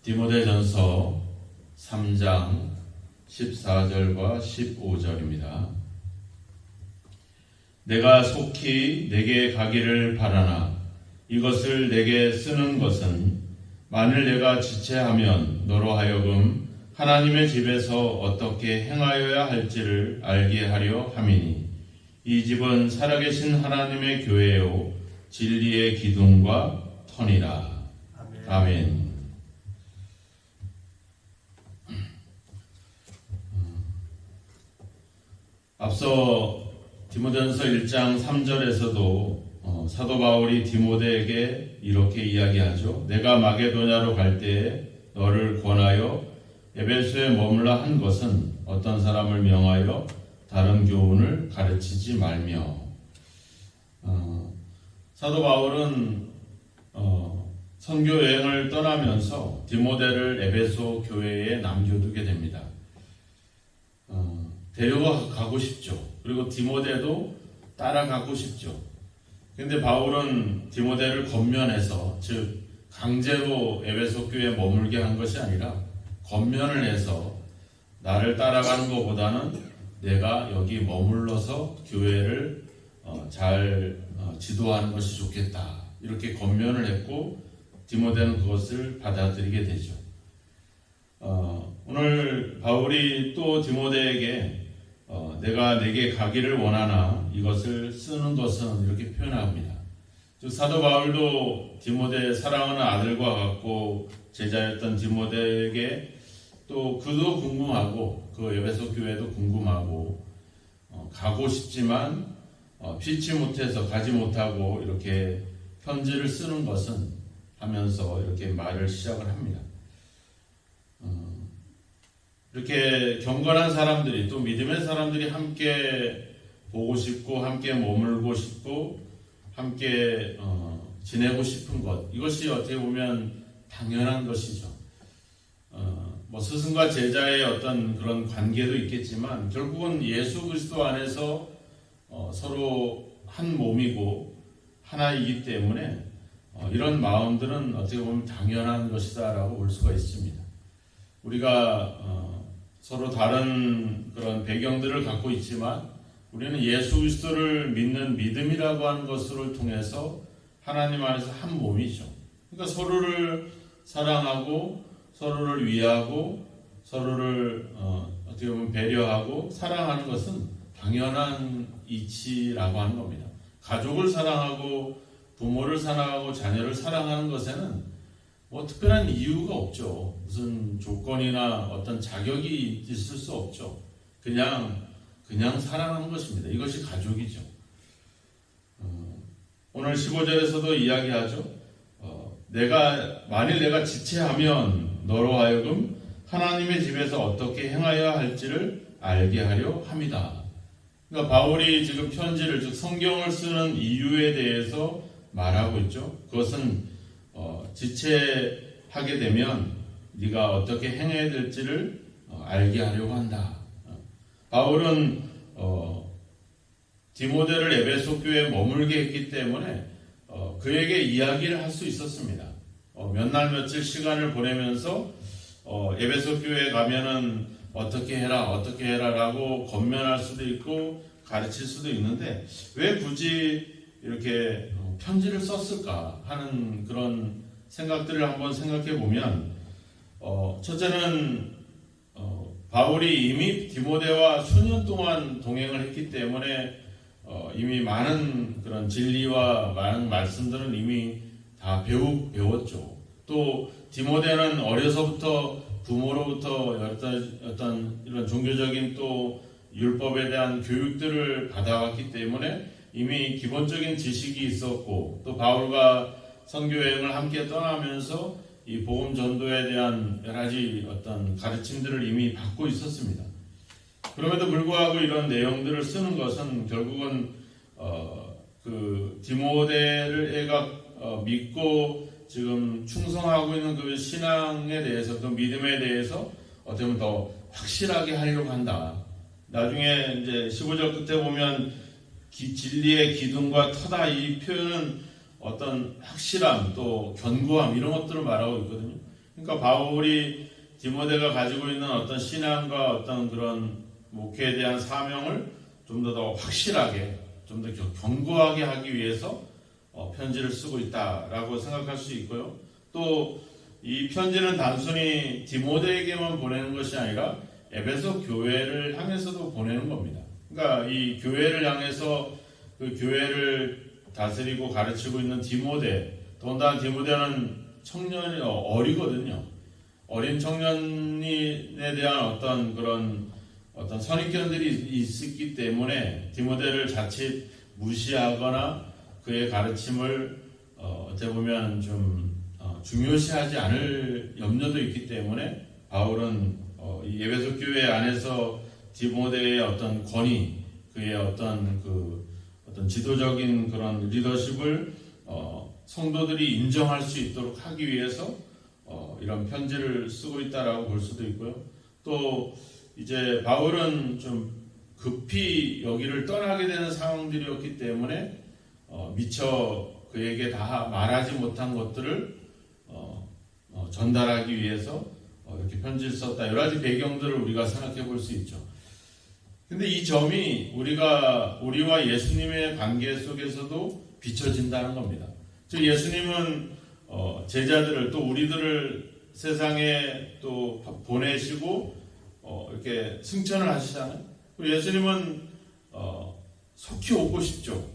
디모데전서 3장 14절과 15절입니다. 내가 속히 내게 가기를 바라나 이것을 내게 쓰는 것은 만일 내가 지체하면 너로 하여금 하나님의 집에서 어떻게 행하여야 할지를 알게 하려 함이니 이 집은 살아계신 하나님의 교회요 진리의 기둥과 터니라. 아멘. 앞서 디모데전서 1장 3절에서도 사도 바울이 디모데에게 이렇게 이야기하죠. 내가 마게도냐로 갈 때에 너를 권하여 에베소에 머물라 한 것은 어떤 사람을 명하여 다른 교훈을 가르치지 말며. 사도 바울은 선교 여행을 떠나면서 디모데를 에베소 교회에 남겨두게 됩니다. 데려가고 싶죠. 그리고 디모데도 따라가고 싶죠. 근데 바울은 디모데를 권면해서, 즉 강제로 에베소 교회에 머물게 한 것이 아니라 권면을 해서 나를 따라가는 것보다는 내가 여기 머물러서 교회를 잘 지도하는 것이 좋겠다, 이렇게 권면을 했고 디모데는 그것을 받아들이게 되죠. 오늘 바울이 또 디모데에게 내가 내게 가기를 원하나 이것을 쓰는 것은 이렇게 표현합니다. 즉 사도 바울도 디모데 사랑하는 아들과 같고 제자였던 디모데에게 또 그도 궁금하고 그 에베소 교회도 궁금하고 가고 싶지만 피치 못해서 가지 못하고 이렇게 편지를 쓰는 것은 하면서 이렇게 말을 시작을 합니다. 이렇게 경건한 사람들이, 또 믿음의 사람들이 함께 보고 싶고 함께 머물고 싶고 함께 지내고 싶은 것, 이것이 어떻게 보면 당연한 것이죠. 스승과 제자의 어떤 그런 관계도 있겠지만 결국은 예수 그리스도 안에서 서로 한 몸이고 하나이기 때문에 이런 마음들은 어떻게 보면 당연한 것이다라고 볼 수가 있습니다. 우리가 서로 다른 그런 배경들을 갖고 있지만 우리는 예수 그리스도를 믿는 믿음이라고 하는 것을 통해서 하나님 안에서 한 몸이죠. 그러니까 서로를 사랑하고 서로를 위하고 서로를 어떻게 보면 배려하고 사랑하는 것은 당연한 이치라고 하는 겁니다. 가족을 사랑하고 부모를 사랑하고 자녀를 사랑하는 것에는 특별한 이유가 없죠. 무슨 조건이나 어떤 자격이 있을 수 없죠. 그냥 사랑하는 것입니다. 이것이 가족이죠. 오늘 15절에서도 이야기하죠. 만일 내가 지체하면 너로 하여금 하나님의 집에서 어떻게 행하여야 할지를 알게 하려 함이다. 그러니까 바울이 지금 편지를, 즉 성경을 쓰는 이유에 대해서 말하고 있죠. 그것은 지체하게 되면 네가 어떻게 행해야 될지를 알게 하려고 한다. 바울은 디모데를 에베소 교회에 머물게 했기 때문에 그에게 이야기를 할 수 있었습니다. 몇 날 며칠 시간을 보내면서 에베소 교회에 가면은 어떻게 해라 라고 권면할 수도 있고 가르칠 수도 있는데 왜 굳이 이렇게 편지를 썼을까 하는 그런 생각들을 한번 생각해 보면, 첫째는 바울이 이미 디모데와 수년 동안 동행을 했기 때문에 이미 많은 그런 진리와 많은 말씀들은 이미 다 배웠죠. 또 디모데는 어려서부터 부모로부터 어떤 이런 종교적인 또 율법에 대한 교육들을 받아왔기 때문에 이미 기본적인 지식이 있었고, 또 바울과 선교 여행을 함께 떠나면서 이 복음 전도에 대한 여러 가지 어떤 가르침들을 이미 받고 있었습니다. 그럼에도 불구하고 이런 내용들을 쓰는 것은 결국은 그 디모데를 애가 믿고 지금 충성하고 있는 그 신앙에 대해서, 또 믿음에 대해서 어떻게 보면 더 확실하게 하려고 한다. 나중에 이제 15절 끝에 보면 진리의 기둥과 터다, 이 표현은 어떤 확실함 또 견고함 이런 것들을 말하고 있거든요. 그러니까 바울이 디모데가 가지고 있는 어떤 신앙과 어떤 그런 목회에 대한 사명을 좀 더 확실하게, 좀 더 견고하게 하기 위해서 편지를 쓰고 있다라고 생각할 수 있고요. 또 이 편지는 단순히 디모데에게만 보내는 것이 아니라 에베소 교회를 향해서도 보내는 겁니다. 그러니까 이 교회를 향해서 그 교회를 다스리고 가르치고 있는 디모데, 더군다나 디모데는 청년이 어리거든요. 어린 청년에 대한 어떤 그런 어떤 선입견들이 있었기 때문에 디모데를 자칫 무시하거나 그의 가르침을 어떻게 보면 좀 중요시하지 않을 염려도 있기 때문에 바울은 이 에베소 교회 안에서 디모데의 어떤 권위, 그의 어떤 지도적인 그런 리더십을 성도들이 인정할 수 있도록 하기 위해서 이런 편지를 쓰고 있다라고 볼 수도 있고요. 또 이제 바울은 좀 급히 여기를 떠나게 되는 상황들이었기 때문에 미처 그에게 다 말하지 못한 것들을 전달하기 위해서 이렇게 편지를 썼다. 여러 가지 배경들을 우리가 생각해 볼 수 있죠. 근데 이 점이 우리와 예수님의 관계 속에서도 비춰진다는 겁니다. 즉 예수님은 제자들을 또 우리들을 세상에 또 보내시고 이렇게 승천을 하시잖아요. 그리고 예수님은 속히 오고 싶죠.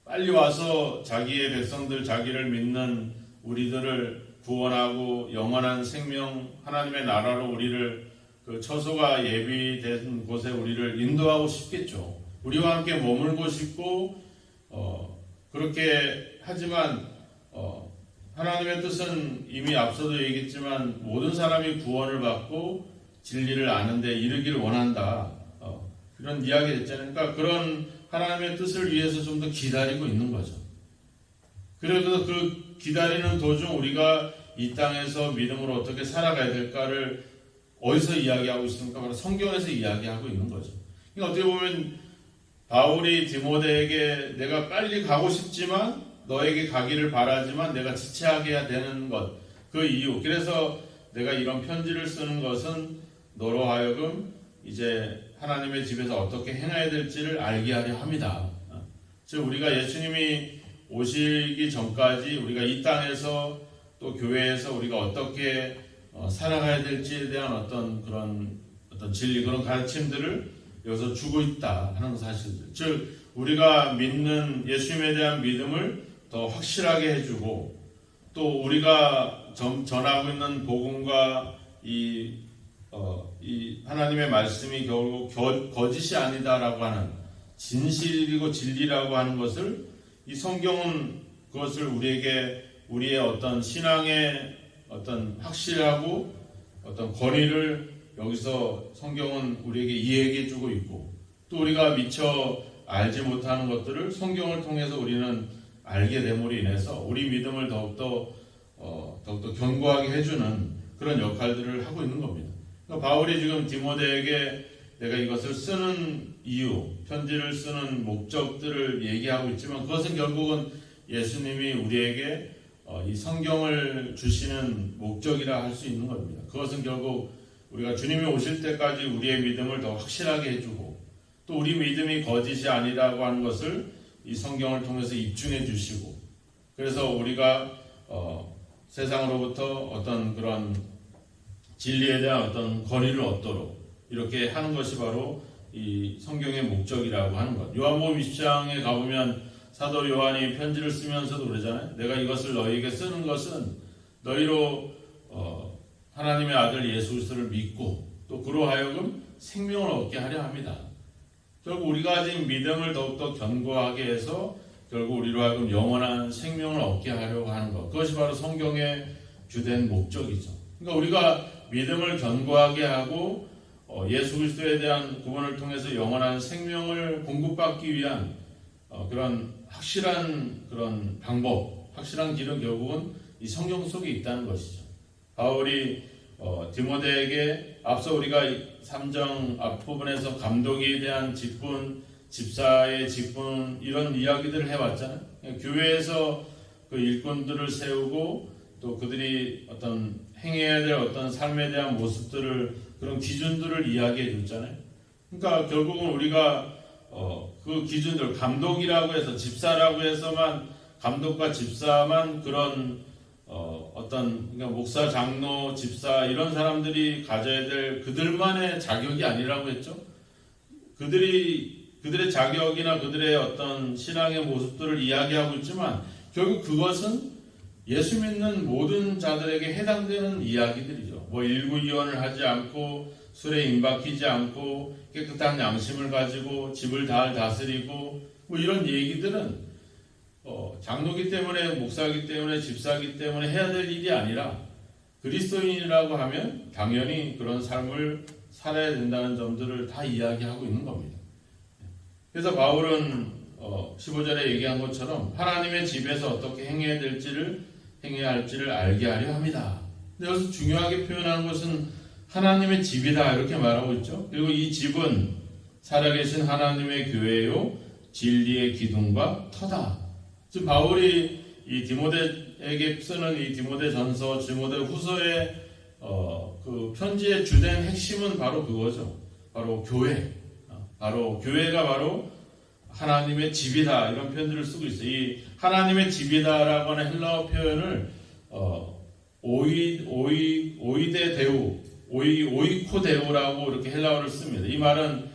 빨리 와서 자기의 백성들, 자기를 믿는 우리들을 구원하고 영원한 생명, 하나님의 나라로 우리를 그 처소가 예비된 곳에 우리를 인도하고 싶겠죠. 우리와 함께 머물고 싶고 그렇게 하지만 하나님의 뜻은 이미 앞서도 얘기했지만 모든 사람이 구원을 받고 진리를 아는 데 이르기를 원한다. 이런 이야기 했잖아요. 그러니까 그런 하나님의 뜻을 위해서 좀 더 기다리고 있는 거죠. 그래서 그 기다리는 도중 우리가 이 땅에서 믿음으로 어떻게 살아가야 될까를 어디서 이야기하고 있습니까? 바로 성경에서 이야기하고 있는 거죠. 그러니까 어떻게 보면 바울이 디모데에게 내가 빨리 가고 싶지만 너에게 가기를 바라지만 내가 지체하게 해야 되는 것, 그 이유. 그래서 내가 이런 편지를 쓰는 것은 너로 하여금 이제 하나님의 집에서 어떻게 행해야 될지를 알게 하려 합니다. 즉 우리가 예수님이 오시기 전까지 우리가 이 땅에서 또 교회에서 우리가 어떻게 살아가야 될지에 대한 어떤 진리, 그런 가르침들을 여기서 주고 있다 하는 사실들. 즉 우리가 믿는 예수님에 대한 믿음을 더 확실하게 해주고 또 우리가 전하고 있는 복음과 이 하나님의 말씀이 결국 거짓이 아니다라고 하는 진실이고 진리라고 하는 것을 이 성경은 그것을 우리에게 우리의 어떤 신앙의 어떤 확실하고 어떤 권위를 여기서 성경은 우리에게 이야기해 주고 있고 또 우리가 미처 알지 못하는 것들을 성경을 통해서 우리는 알게 됨으로 인해서 우리 믿음을 더욱더 견고하게 해주는 그런 역할들을 하고 있는 겁니다. 그러니까 바울이 지금 디모데에게 내가 이것을 쓰는 이유, 편지를 쓰는 목적들을 얘기하고 있지만 그것은 결국은 예수님이 우리에게 이 성경을 주시는 목적이라 할 수 있는 겁니다. 그것은 결국 우리가 주님이 오실 때까지 우리의 믿음을 더 확실하게 해주고 또 우리 믿음이 거짓이 아니라고 하는 것을 이 성경을 통해서 입증해 주시고 그래서 우리가 세상으로부터 어떤 그런 진리에 대한 어떤 권위를 얻도록 이렇게 하는 것이 바로 이 성경의 목적이라고 하는 것. 요한복음 20장에 가보면 사도 요한이 편지를 쓰면서도 그러잖아요. 내가 이것을 너희에게 쓰는 것은 너희로 하나님의 아들 예수 그리스도를 믿고 또 그로 하여금 생명을 얻게 하려 합니다. 결국 우리가 가진 믿음을 더욱더 견고하게 해서 결국 우리로 하여금 영원한 생명을 얻게 하려고 하는 것. 그것이 바로 성경의 주된 목적이죠. 그러니까 우리가 믿음을 견고하게 하고 예수 그리스도에 대한 구원을 통해서 영원한 생명을 공급받기 위한 그런 확실한 그런 방법, 확실한 길은 결국은 이 성경 속에 있다는 것이죠. 바울이 디모데에게 앞서 우리가 3장 앞부분에서 감독에 대한 직분, 집사의 직분 이런 이야기들을 해왔잖아요. 교회에서 그 일꾼들을 세우고 또 그들이 어떤 행해야 될 어떤 삶에 대한 모습들을 그런 기준들을 이야기해 줬잖아요. 그러니까 결국은 우리가 그 기준들 감독이라고 해서 집사라고 해서만 감독과 집사만 그런 어떤 그러니까 목사, 장로, 집사 이런 사람들이 가져야 될 그들만의 자격이 아니라고 했죠. 그들의 자격이나 그들의 어떤 신앙의 모습들을 이야기하고 있지만 결국 그것은 예수 믿는 모든 자들에게 해당되는 이야기들이죠. 뭐 일구이원을 하지 않고 술에 임박히지 않고 깨끗한 양심을 가지고 집을 잘 다스리고 뭐 이런 얘기들은 장로기 때문에 목사기 때문에 집사기 때문에 해야 될 일이 아니라 그리스도인이라고 하면 당연히 그런 삶을 살아야 된다는 점들을 다 이야기하고 있는 겁니다. 그래서 바울은 15절에 얘기한 것처럼 하나님의 집에서 어떻게 행해야 할지를 알게 하려 합니다. 근데 여기서 중요하게 표현하는 것은 하나님의 집이다 이렇게 말하고 있죠. 그리고 이 집은 살아계신 하나님의 교회요 진리의 기둥과 터다. 지금 바울이 이 디모데에게 쓰는 이 디모데전서, 디모데 후서의 그 편지의 주된 핵심은 바로 그거죠. 바로 교회. 바로 교회가 바로 하나님의 집이다 이런 표현들을 쓰고 있어요. 이 하나님의 집이다라고 하는 헬라어 표현을 오이데 데우, 오이코 데우라고 이렇게 헬라어를 씁니다. 이 말은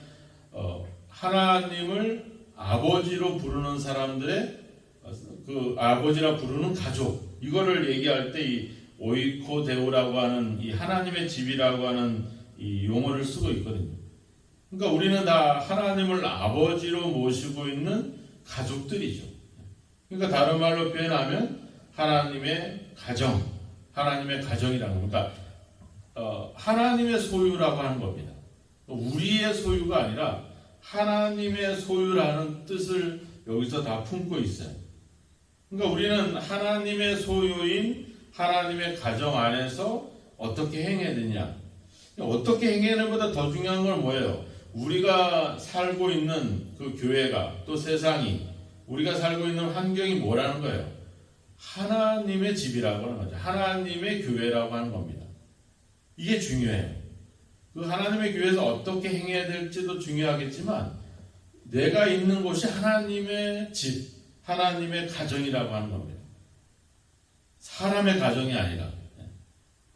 하나님을 아버지로 부르는 사람들의 그 아버지라 부르는 가족 이거를 얘기할 때 이 오이코 데우라고 하는 이 하나님의 집이라고 하는 이 용어를 쓰고 있거든요. 그러니까 우리는 다 하나님을 아버지로 모시고 있는 가족들이죠. 그러니까 다른 말로 표현하면 하나님의 가정, 하나님의 가정이라는 겁니다. 하나님의 소유라고 하는 겁니다. 우리의 소유가 아니라 하나님의 소유라는 뜻을 여기서 다 품고 있어요. 그러니까 우리는 하나님의 소유인 하나님의 가정 안에서 어떻게 행해야 되냐. 어떻게 행해야 보다 더 중요한 건 뭐예요? 우리가 살고 있는 그 교회가 또 세상이 우리가 살고 있는 환경이 뭐라는 거예요? 하나님의 집이라고 하는 거죠. 하나님의 교회라고 하는 겁니다. 이게 중요해요. 그 하나님의 교회에서 어떻게 행해야 될지도 중요하겠지만 내가 있는 곳이 하나님의 집, 하나님의 가정이라고 하는 겁니다. 사람의 가정이 아니라.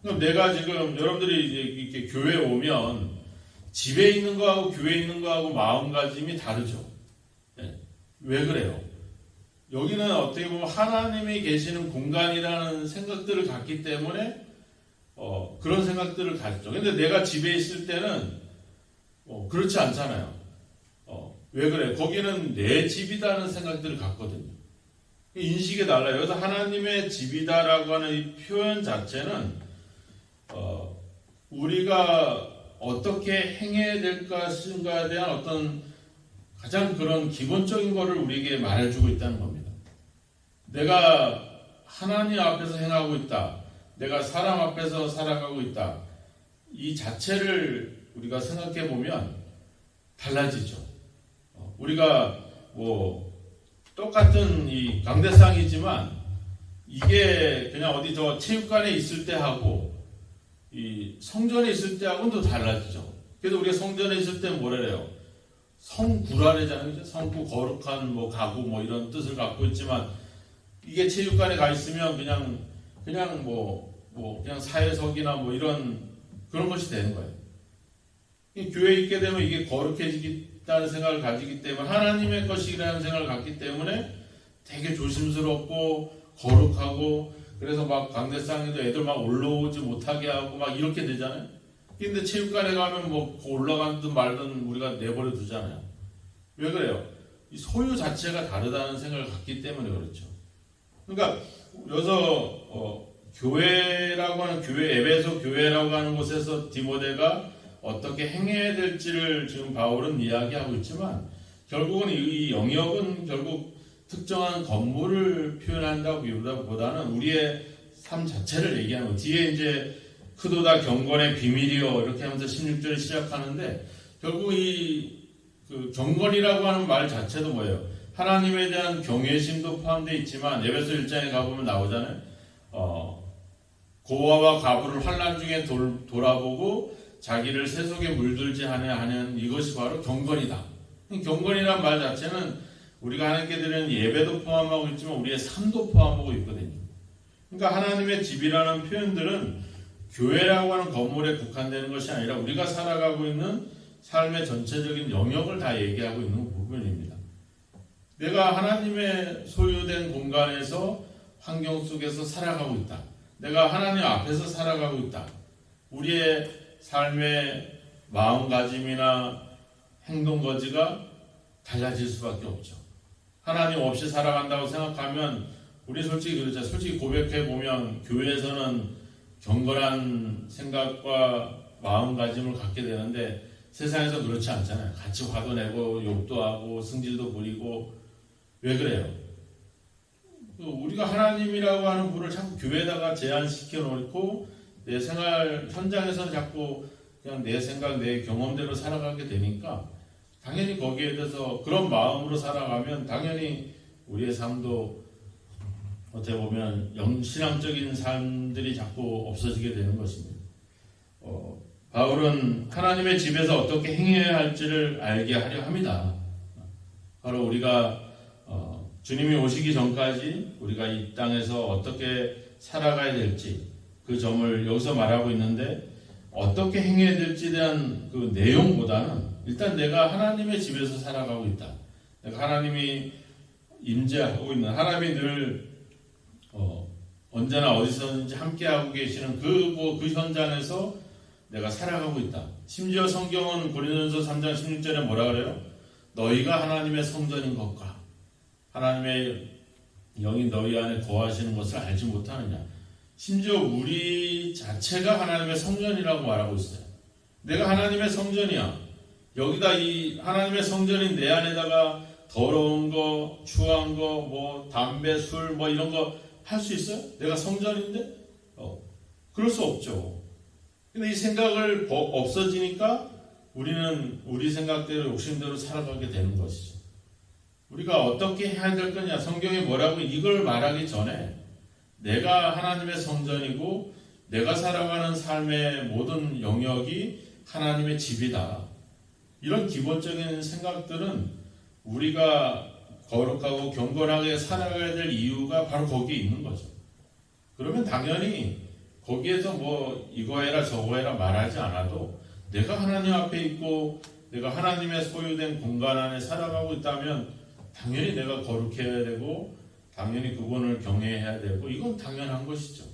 그럼 내가 지금 여러분들이 이제 이렇게 교회에 오면 집에 있는 거하고 교회에 있는 거하고 마음가짐이 다르죠. 왜 그래요? 여기는 어떻게 보면 하나님이 계시는 공간이라는 생각들을 갖기 때문에 그런 생각들을 가졌죠. 근데 내가 집에 있을 때는 그렇지 않잖아요. 왜 그래요? 거기는 내 집이다는 생각들을 갖거든요. 인식이 달라요. 여기서 하나님의 집이다라고 하는 이 표현 자체는 우리가 어떻게 행해야 될 것인가에 대한 어떤 가장 그런 기본적인 것을 우리에게 말해주고 있다는 겁니다. 내가 하나님 앞에서 행하고 있다. 내가 사람 앞에서 살아가고 있다. 이 자체를 우리가 생각해 보면 달라지죠. 우리가 뭐 똑같은 이 강대상이지만 이게 그냥 어디 저 체육관에 있을 때 하고 이 성전에 있을 때하고는 또 달라지죠. 그래서 우리가 성전에 있을 때 뭐래요? 성구라래잖아요. 성구 거룩한 뭐 가구 뭐 이런 뜻을 갖고 있지만 이게 체육관에 가 있으면 그냥 그냥 사회석이나 뭐 이런 그런 것이 되는 거예요. 교회에 있게 되면 이게 거룩해지겠다는 생각을 가지기 때문에 하나님의 것이라는 생각을 갖기 때문에 되게 조심스럽고 거룩하고 그래서 막 강대상에도 애들 막 올라오지 못하게 하고 막 이렇게 되잖아요. 근데 체육관에 가면 뭐 올라가든 말든 우리가 내버려 두잖아요. 왜 그래요? 이 소유 자체가 다르다는 생각을 갖기 때문에 그렇죠. 그러니까 여기서 교회라고 하는 교회, 에베소 교회라고 하는 곳에서 디모데가 어떻게 행해야 될지를 지금 바울은 이야기하고 있지만 결국은 이 영역은 결국 특정한 건물을 표현한다기보다는 우리의 삶 자체를 얘기하는 거예요. 뒤에 이제 크도다 경건의 비밀이요 이렇게 하면서 16절을 시작하는데 결국 그 경건이라고 하는 말 자체도 뭐예요? 하나님에 대한 경외심도 포함되어 있지만 에베소 1장에 가보면 나오잖아요. 고아와 과부를 환난 중에 돌아보고 자기를 세속에 물들지 않으려 하는 이것이 바로 경건이다. 경건이란 말 자체는 우리가 하나님께 드리는 예배도 포함하고 있지만 우리의 삶도 포함하고 있거든요. 그러니까 하나님의 집이라는 표현들은 교회라고 하는 건물에 국한되는 것이 아니라 우리가 살아가고 있는 삶의 전체적인 영역을 다 얘기하고 있는 부분입니다. 내가 하나님의 소유된 공간에서 환경 속에서 살아가고 있다. 내가 하나님 앞에서 살아가고 있다. 우리의 삶의 마음가짐이나 행동거지가 달라질 수밖에 없죠. 하나님 없이 살아간다고 생각하면 우리 솔직히 그렇죠. 솔직히 고백해보면 교회에서는 경건한 생각과 마음가짐을 갖게 되는데 세상에서 그렇지 않잖아요. 같이 화도 내고 욕도 하고 승질도 부리고 왜 그래요? 우리가 하나님이라고 하는 분을 자꾸 교회에다가 제한시켜 놓고 내 생활 현장에서는 자꾸 그냥 내 생각, 내 경험대로 살아가게 되니까 당연히 거기에 대해서 그런 마음으로 살아가면 당연히 우리의 삶도 어떻게 보면 신앙적인 삶들이 자꾸 없어지게 되는 것입니다. 바울은 하나님의 집에서 어떻게 행해야 할지를 알게 하려 합니다. 바로 우리가 주님이 오시기 전까지 우리가 이 땅에서 어떻게 살아가야 될지 그 점을 여기서 말하고 있는데 어떻게 행해야 될지에 대한 그 내용보다는 일단 내가 하나님의 집에서 살아가고 있다. 내가 하나님이 임재하고 있는 하나님이 늘 언제나 어디서든지 함께하고 계시는 그 현장에서 내가 살아가고 있다. 심지어 성경은 고린도전서 3장 16절에 뭐라 그래요? 너희가 하나님의 성전인 것과 하나님의 영이 너희 안에 거하시는 것을 알지 못하느냐. 심지어 우리 자체가 하나님의 성전이라고 말하고 있어요. 내가 하나님의 성전이야. 여기다 이 하나님의 성전인 내 안에다가 더러운 거, 추한 거, 뭐 담배, 술, 뭐 이런 거 할 수 있어요? 내가 성전인데? 그럴 수 없죠. 근데 이 생각을 없어지니까 우리는 우리 생각대로 욕심대로 살아가게 되는 것이죠. 우리가 어떻게 해야 될 거냐? 성경에 뭐라고 이걸 말하기 전에 내가 하나님의 성전이고 내가 살아가는 삶의 모든 영역이 하나님의 집이다. 이런 기본적인 생각들은 우리가 거룩하고 경건하게 살아가야 될 이유가 바로 거기에 있는 거죠. 그러면 당연히 거기에서 뭐 이거 해라 저거 해라 말하지 않아도 내가 하나님 앞에 있고 내가 하나님의 소유된 공간 안에 살아가고 있다면 당연히 내가 거룩해야 되고 당연히 그분을 경외해야 되고 이건 당연한 것이죠.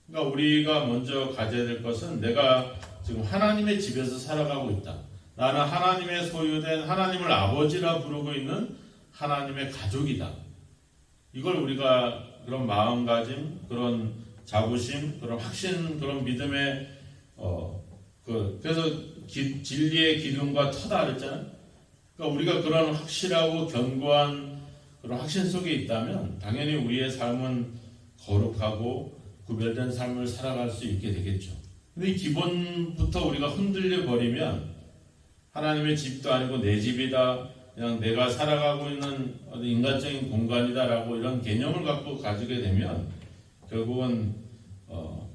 그러니까 우리가 먼저 가져야 될 것은 내가 지금 하나님의 집에서 살아가고 있다. 나는 하나님의 소유된 하나님을 아버지라 부르고 있는 하나님의 가족이다. 이걸 우리가 그런 마음가짐, 그런 자부심, 그런 확신, 그런 믿음의 그래서 진리의 기둥과 터다 그랬잖아요. 그러니까 우리가 그런 확실하고 견고한 그런 확신 속에 있다면 당연히 우리의 삶은 거룩하고 구별된 삶을 살아갈 수 있게 되겠죠. 근데 이 기본부터 우리가 흔들려 버리면 하나님의 집도 아니고 내 집이다. 그냥 내가 살아가고 있는 인간적인 공간이다라고 이런 개념을 갖고 가지게 되면 결국은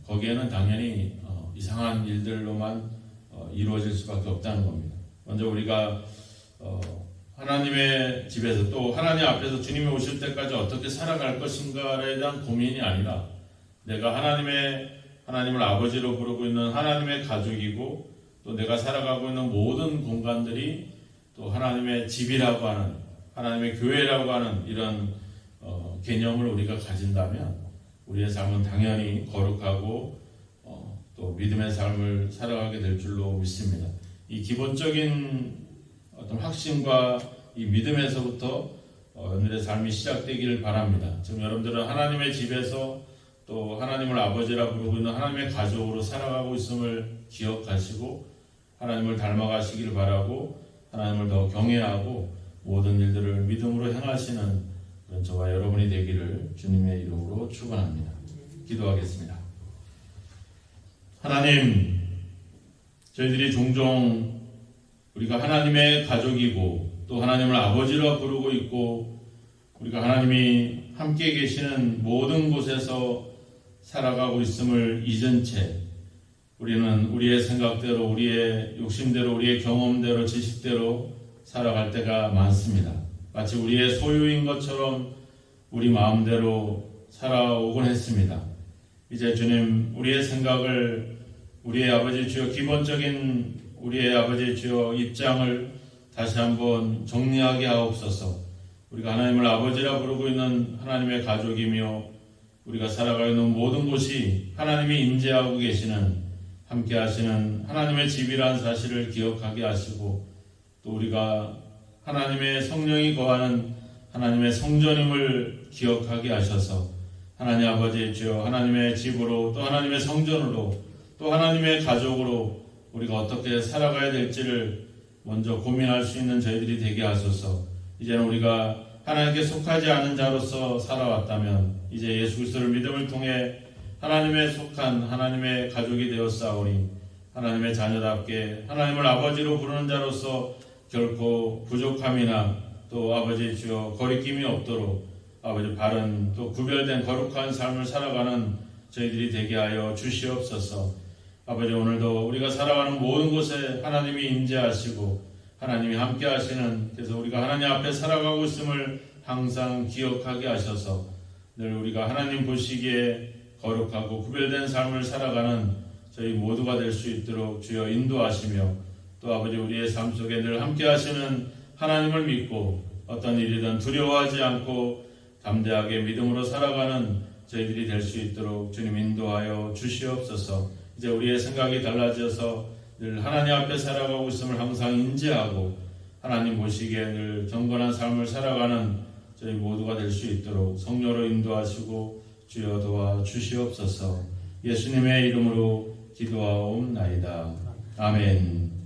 거기에는 당연히 이상한 일들로만 이루어질 수밖에 없다는 겁니다. 먼저 우리가 하나님의 집에서 또 하나님 앞에서 주님이 오실 때까지 어떻게 살아갈 것인가에 대한 고민이 아니라 내가 하나님을 아버지로 부르고 있는 하나님의 가족이고 또 내가 살아가고 있는 모든 공간들이 또 하나님의 집이라고 하는 하나님의 교회라고 하는 이런 개념을 우리가 가진다면 우리의 삶은 당연히 거룩하고 또 믿음의 삶을 살아가게 될 줄로 믿습니다. 이 기본적인 어떤 확신과 이 믿음에서부터 오늘의 삶이 시작되기를 바랍니다. 지금 여러분들은 하나님의 집에서 또 하나님을 아버지라 부르고 있는 하나님의 가족으로 살아가고 있음을 기억하시고 하나님을 닮아가시기를 바라고 하나님을 더 경외하고 모든 일들을 믿음으로 행하시는 그런 저와 여러분이 되기를 주님의 이름으로 축원합니다. 기도하겠습니다. 하나님, 저희들이 종종 우리가 하나님의 가족이고 또 하나님을 아버지로 부르고 있고 우리가 하나님이 함께 계시는 모든 곳에서 살아가고 있음을 잊은 채 우리는 우리의 생각대로, 우리의 욕심대로, 우리의 경험대로, 지식대로 살아갈 때가 많습니다. 마치 우리의 소유인 것처럼 우리 마음대로 살아오곤 했습니다. 이제 주님, 우리의 생각을, 우리의 아버지 주여 기본적인 우리의 아버지 주여 입장을 다시 한번 정리하게 하옵소서. 우리가 하나님을 아버지라 부르고 있는 하나님의 가족이며 우리가 살아가고 있는 모든 곳이 하나님이 인재하고 계시는, 함께 하시는 하나님의 집이라는 사실을 기억하게 하시고, 또 우리가 하나님의 성령이 거하는 하나님의 성전임을 기억하게 하셔서 하나님 아버지 주여 하나님의 집으로, 또 하나님의 성전으로, 또 하나님의 가족으로 우리가 어떻게 살아가야 될지를 먼저 고민할 수 있는 저희들이 되게 하소서. 이제는 우리가 하나님께 속하지 않은 자로서 살아왔다면 이제 예수 그리스도를 믿음을 통해 하나님의 속한 하나님의 가족이 되었사오니 하나님의 자녀답게 하나님을 아버지로 부르는 자로서 결코 부족함이나 또 아버지 주여 거리낌이 없도록 아버지 바른 또 구별된 거룩한 삶을 살아가는 저희들이 되게 하여 주시옵소서. 아버지, 오늘도 우리가 살아가는 모든 곳에 하나님이 임재하시고 하나님이 함께 하시는, 그래서 우리가 하나님 앞에 살아가고 있음을 항상 기억하게 하셔서 늘 우리가 하나님 보시기에 거룩하고 구별된 삶을 살아가는 저희 모두가 될 수 있도록 주여 인도하시며, 또 아버지 우리의 삶 속에 늘 함께 하시는 하나님을 믿고 어떤 일이든 두려워하지 않고 담대하게 믿음으로 살아가는 저희들이 될 수 있도록 주님 인도하여 주시옵소서. 이제 우리의 생각이 달라져서 늘 하나님 앞에 살아가고 있음을 항상 인지하고 하나님 보시기에 늘 경건한 삶을 살아가는 저희 모두가 될 수 있도록 성령으로 인도하시고 주여 도와 주시옵소서. 예수님의 이름으로 기도하옵나이다. 아멘.